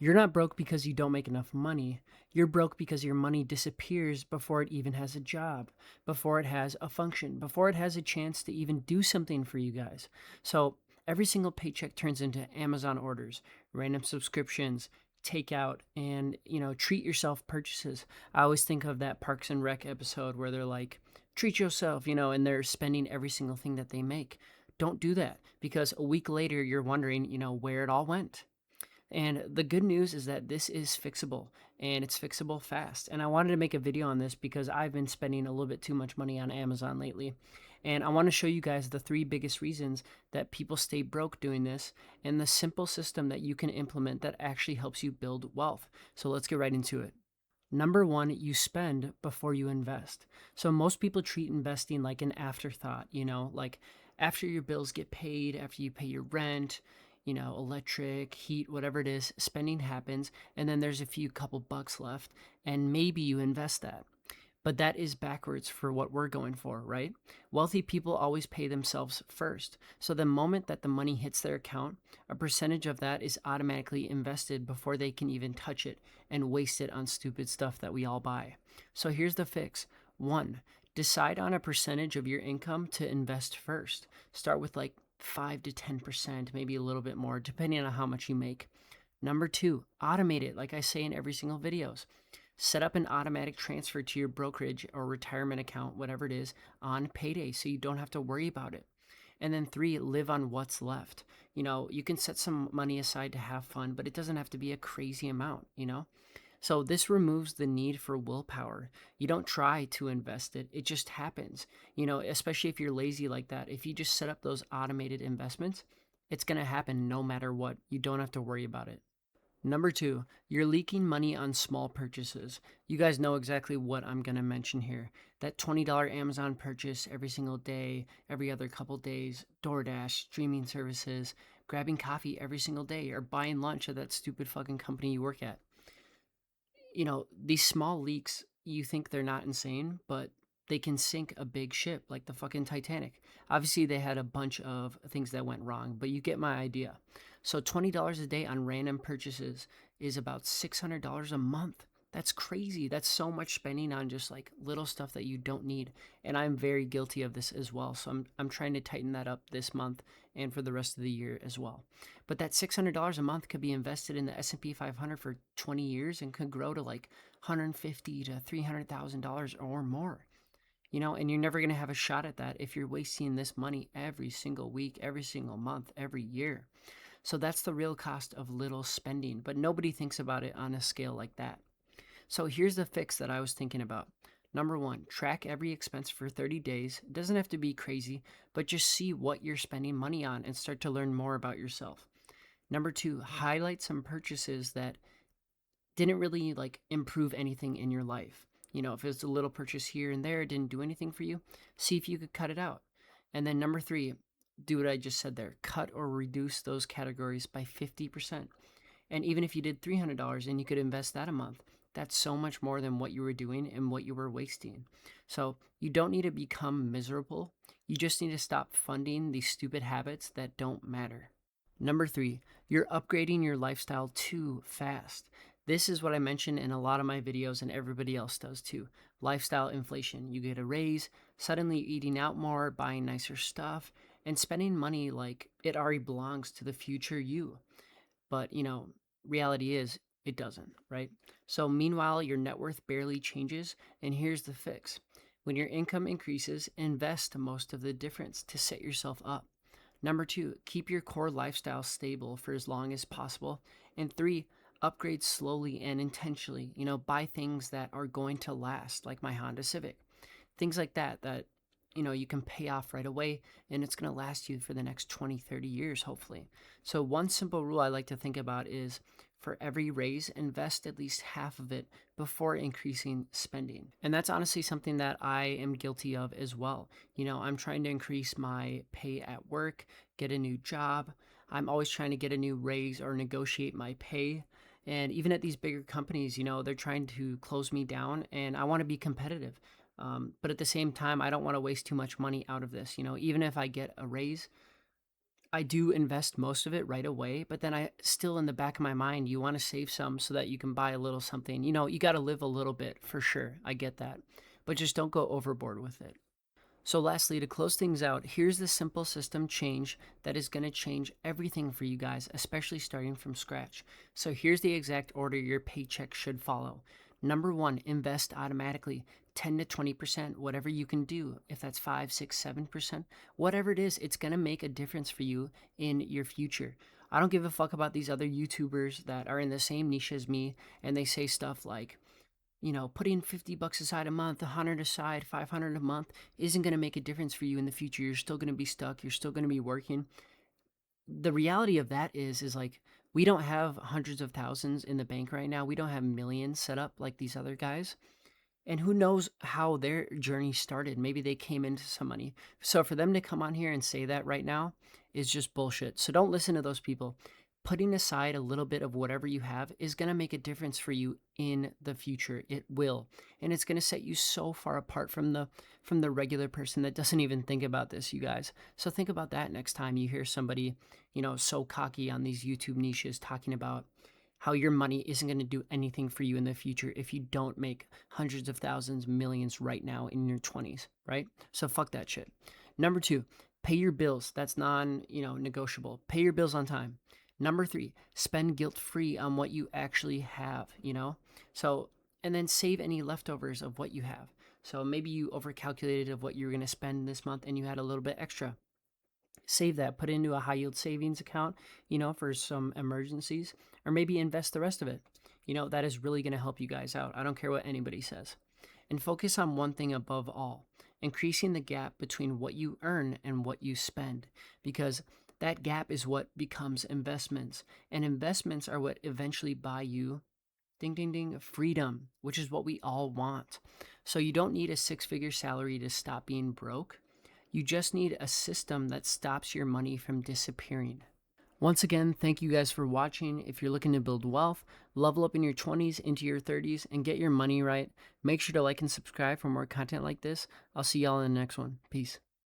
You're not broke because you don't make enough money. You're broke because your money disappears before it even has a job, before it has a function, before it has a chance to even do something for you guys. So every single paycheck turns into Amazon orders, random subscriptions, takeout, and treat yourself purchases. I always think of that Parks and Rec episode where they're like, treat yourself, and they're spending every single thing that they make. Don't do that, because a week later you're wondering, where it all went. And the good news is that this is fixable, and it's fixable fast. And I wanted to make a video on this because I've been spending a little bit too much money on Amazon lately. And I want to show you guys the three biggest reasons that people stay broke doing this, and the simple system that you can implement that actually helps you build wealth. So let's get right into it. Number one, you spend before you invest. So most people treat investing like an afterthought, like after your bills get paid, after you pay your rent, electric, heat, whatever it is, spending happens, and then there's a few couple bucks left, and maybe you invest that. But that is backwards for what we're going for, right? Wealthy people always pay themselves first. So the moment that the money hits their account, a percentage of that is automatically invested before they can even touch it and waste it on stupid stuff that we all buy. So here's the fix. One, decide on a percentage of your income to invest first. Start with like 5 to 10%, maybe a little bit more, depending on how much you make. Number two, automate it, like I say in every single videos. Set up an automatic transfer to your brokerage or retirement account, whatever it is, on payday so you don't have to worry about it. And then three, live on what's left. You can set some money aside to have fun, but it doesn't have to be a crazy amount. So this removes the need for willpower. You don't try to invest it, it just happens. Especially if you're lazy like that. If you just set up those automated investments, it's going to happen no matter what. You don't have to worry about it. Number two, you're leaking money on small purchases. You guys know exactly what I'm going to mention here. That $20 Amazon purchase every single day, every other couple days, DoorDash, streaming services, grabbing coffee every single day, or buying lunch at that stupid fucking company you work at. These small leaks, you think they're not insane, but they can sink a big ship like the fucking Titanic. Obviously, they had a bunch of things that went wrong, but you get my idea. So $20 a day on random purchases is about $600 a month. That's crazy. That's so much spending on just like little stuff that you don't need. And I'm very guilty of this as well. So I'm trying to tighten that up this month and for the rest of the year as well. But that $600 a month could be invested in the S&P 500 for 20 years and could grow to like $150 to $300,000 or more. And you're never going to have a shot at that if you're wasting this money every single week, every single month, every year. So that's the real cost of little spending, but nobody thinks about it on a scale like that. So here's the fix that I was thinking about. Number one, track every expense for 30 days. It doesn't have to be crazy, but just see what you're spending money on and start to learn more about yourself. Number two, highlight some purchases that didn't really like improve anything in your life. If it's a little purchase here and there, it didn't do anything for you, see if you could cut it out. And then number three, do what I just said there. Cut or reduce those categories by 50%. And even if you did $300 and you could invest that a month, that's so much more than what you were doing and what you were wasting. So you don't need to become miserable. You just need to stop funding these stupid habits that don't matter. Number three, you're upgrading your lifestyle too fast. This is what I mentioned in a lot of my videos, and everybody else does too. Lifestyle inflation. You get a raise, suddenly you're eating out more, buying nicer stuff, and spending money like it already belongs to the future you. But, reality is it doesn't, right? So meanwhile, your net worth barely changes, and here's the fix. When your income increases, invest most of the difference to set yourself up. Number two, keep your core lifestyle stable for as long as possible. And three, upgrade slowly and intentionally. Buy things that are going to last, like my Honda Civic. Things like that you can pay off right away, and it's going to last you for the next 20, 30 years, hopefully. So one simple rule I like to think about is for every raise, invest at least half of it before increasing spending. And that's honestly something that I am guilty of as well. I'm trying to increase my pay at work, get a new job. I'm always trying to get a new raise or negotiate my pay. And even at these bigger companies, they're trying to close me down, and I want to be competitive. But at the same time, I don't want to waste too much money out of this. Even if I get a raise, I do invest most of it right away, but then I still in the back of my mind, you want to save some so that you can buy a little something. You got to live a little bit for sure. I get that. But just don't go overboard with it. So, lastly, to close things out, here's the simple system change that is going to change everything for you guys, especially starting from scratch. So, here's the exact order your paycheck should follow. Number one, invest automatically 10 to 20%, whatever you can do. If that's 5, 6, 7%, whatever it is, it's going to make a difference for you in your future. I don't give a fuck about these other YouTubers that are in the same niche as me and they say stuff like, putting 50 bucks aside a month, 100 aside, 500 a month isn't going to make a difference for you in the future. You're still going to be stuck. You're still going to be working. The reality of that is like, we don't have hundreds of thousands in the bank right now. We don't have millions set up like these other guys. And who knows how their journey started? Maybe they came into some money. So for them to come on here and say that right now is just bullshit. So don't listen to those people. Putting aside a little bit of whatever you have is going to make a difference for you in the future. It will. And it's going to set you so far apart from the regular person that doesn't even think about this, you guys. So think about that next time you hear somebody, so cocky on these YouTube niches talking about how your money isn't going to do anything for you in the future if you don't make hundreds of thousands, millions right now in your 20s, right? So fuck that shit. Number 2, pay your bills. That's negotiable. Pay your bills on time. Number 3, spend guilt-free on what you actually have. So, and then save any leftovers of what you have. So maybe you overcalculated of what you were going to spend this month and you had a little bit extra. Save that, put it into a high yield savings account, for some emergencies, or maybe invest the rest of it. That is really going to help you guys out. I don't care what anybody says. And focus on one thing above all, increasing the gap between what you earn and what you spend, because that gap is what becomes investments. And investments are what eventually buy you, ding, ding, ding, freedom, which is what we all want. So you don't need a 6-figure salary to stop being broke. You just need a system that stops your money from disappearing. Once again, thank you guys for watching. If you're looking to build wealth, level up in your 20s into your 30s, and get your money right, make sure to like and subscribe for more content like this. I'll see y'all in the next one. Peace.